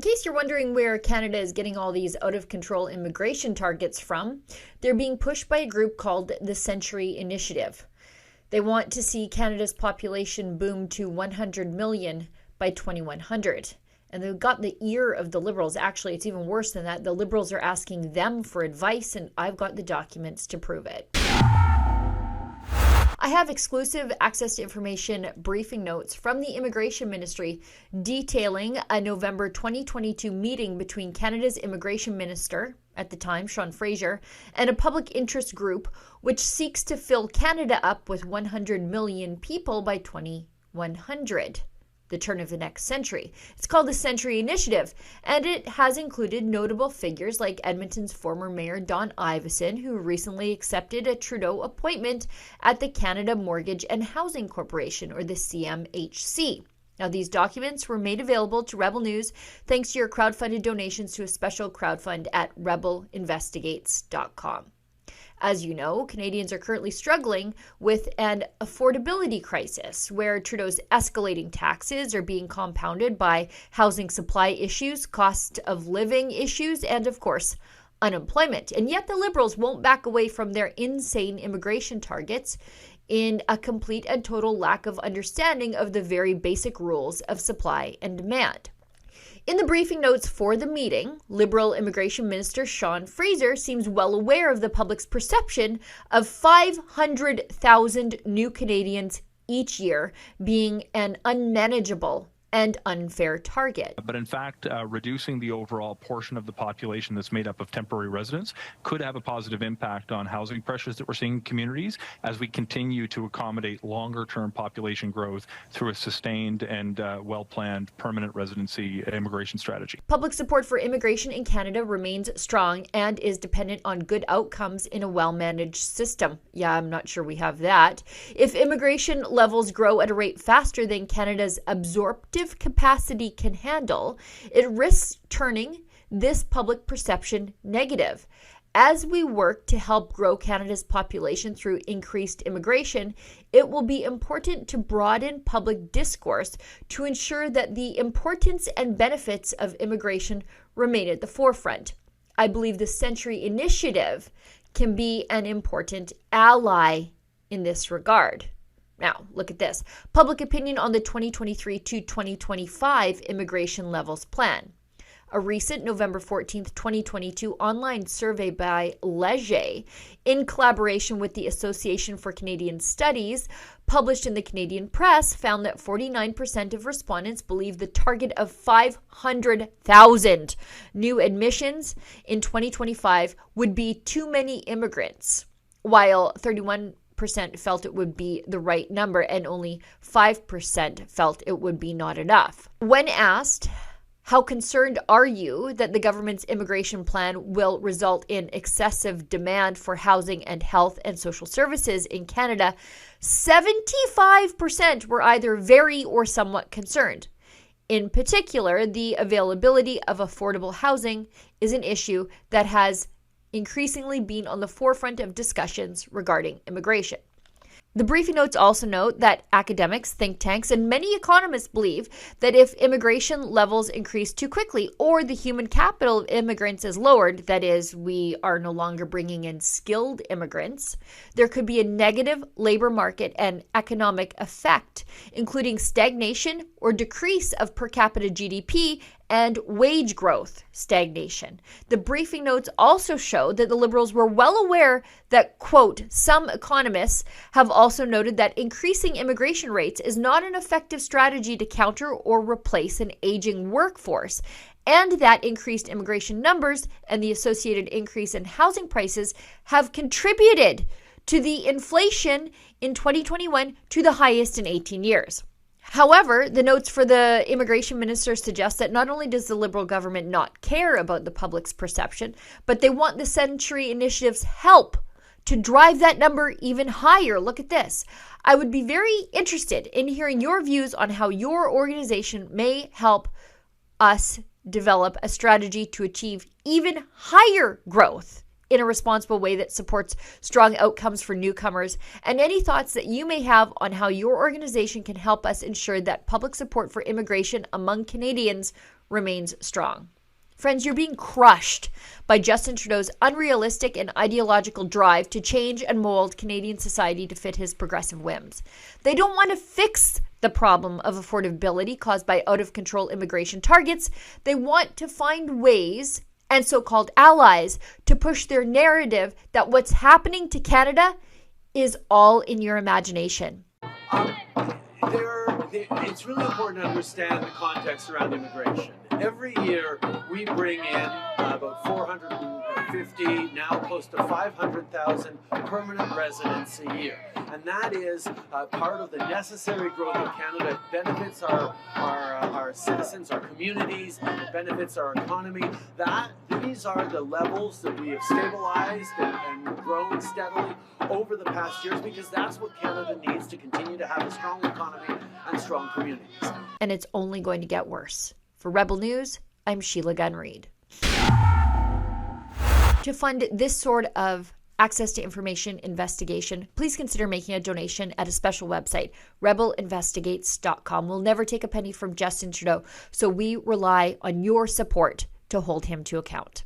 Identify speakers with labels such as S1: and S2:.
S1: In case you're wondering where Canada is getting all these out-of-control immigration targets from, they're being pushed by a group called the Century Initiative. They want to see Canada's population boom to 100 million by 2100. And they've got the ear of the Liberals. Actually, it's even worse than that. The Liberals are asking them for advice, and I've got the documents to prove it. I have exclusive access to information briefing notes from the Immigration Ministry detailing a November 2022 meeting between Canada's Immigration Minister, at the time, Fraser, and a public interest group which seeks to fill Canada up with 100 million people by 2100. The turn of the next century. It's called the Century Initiative, and it has included notable figures like Edmonton's former mayor Don Iveson, who recently accepted a Trudeau appointment at the Canada Mortgage and Housing Corporation, or the CMHC. Now, these documents were made available to Rebel News thanks to your crowdfunded donations to a special crowdfund at rebelinvestigates.com. As you know, Canadians are currently struggling with an affordability crisis where Trudeau's escalating taxes are being compounded by housing supply issues, cost of living issues, and of course, unemployment. And yet the Liberals won't back away from their insane immigration targets in a complete and total lack of understanding of the very basic rules of supply and demand. In the briefing notes for the meeting, Liberal Immigration Minister Fraser seems well aware of the public's perception of 500,000 new Canadians each year being an unmanageable and unfair target.
S2: But in fact, reducing the overall portion of the population that's made up of temporary residents could have a positive impact on housing pressures that we're seeing in communities as we continue to accommodate longer-term population growth through a sustained and well-planned permanent residency immigration strategy.
S1: Public support for immigration in Canada remains strong and is dependent on good outcomes in a well-managed system. Yeah, I'm not sure we have that. If immigration levels grow at a rate faster than Canada's absorptive capacity can handle, it risks turning this public perception negative. As we work to help grow Canada's population through increased immigration, it will be important to broaden public discourse to ensure that the importance and benefits of immigration remain at the forefront. I believe the Century Initiative can be an important ally in this regard. Now, look at this. Public opinion on the 2023 to 2025 immigration levels plan. A recent November 14th, 2022 online survey by Leger, in collaboration with the Association for Canadian Studies, published in the Canadian Press, found that 49% of respondents believe the target of 500,000 new admissions in 2025 would be too many immigrants, while 31% felt it would be the right number and only 5% felt it would be not enough. When asked, how concerned are you that the government's immigration plan will result in excessive demand for housing and health and social services in Canada, 75% were either very or somewhat concerned. In particular, the availability of affordable housing is an issue that has increasingly been on the forefront of discussions regarding immigration. The briefing notes also note that academics, think tanks, and many economists believe that if immigration levels increase too quickly or the human capital of immigrants is lowered, that is, we are no longer bringing in skilled immigrants, there could be a negative labor market and economic effect, including stagnation or decrease of per capita GDP and wage growth stagnation. The briefing notes also show that the Liberals were well aware that, quote, some economists have also noted that increasing immigration rates is not an effective strategy to counter or replace an aging workforce, and that increased immigration numbers and the associated increase in housing prices have contributed to the inflation in 2021 to the highest in 18 years. However, the notes for the immigration minister suggest that not only does the Liberal government not care about the public's perception, but they want the Century Initiative's help to drive that number even higher. Look at this. I would be very interested in hearing your views on how your organization may help us develop a strategy to achieve even higher growth in a responsible way that supports strong outcomes for newcomers, and any thoughts that you may have on how your organization can help us ensure that public support for immigration among Canadians remains strong. Friends, you're being crushed by Justin Trudeau's unrealistic and ideological drive to change and mold Canadian society to fit his progressive whims. They don't want to fix the problem of affordability caused by out-of-control immigration targets. They want to find ways and so-called allies to push their narrative that what's happening to Canada is all in your imagination.
S3: It's really important to understand the context around immigration. Every year we bring in about 450, now close to 500,000 permanent residents a year. And that is part of the necessary growth of Canada. It benefits our citizens, our communities, it benefits our economy. These are the levels that we have stabilized and grown steadily over the past years, because that's what Canada needs to continue to have a strong economy and strong communities.
S1: And it's only going to get worse. For Rebel News, I'm Sheila Gunn Reid. To fund this sort of access to information investigation, please consider making a donation at a special website, rebelinvestigates.com. We'll never take a penny from Justin Trudeau, so we rely on your support to hold him to account.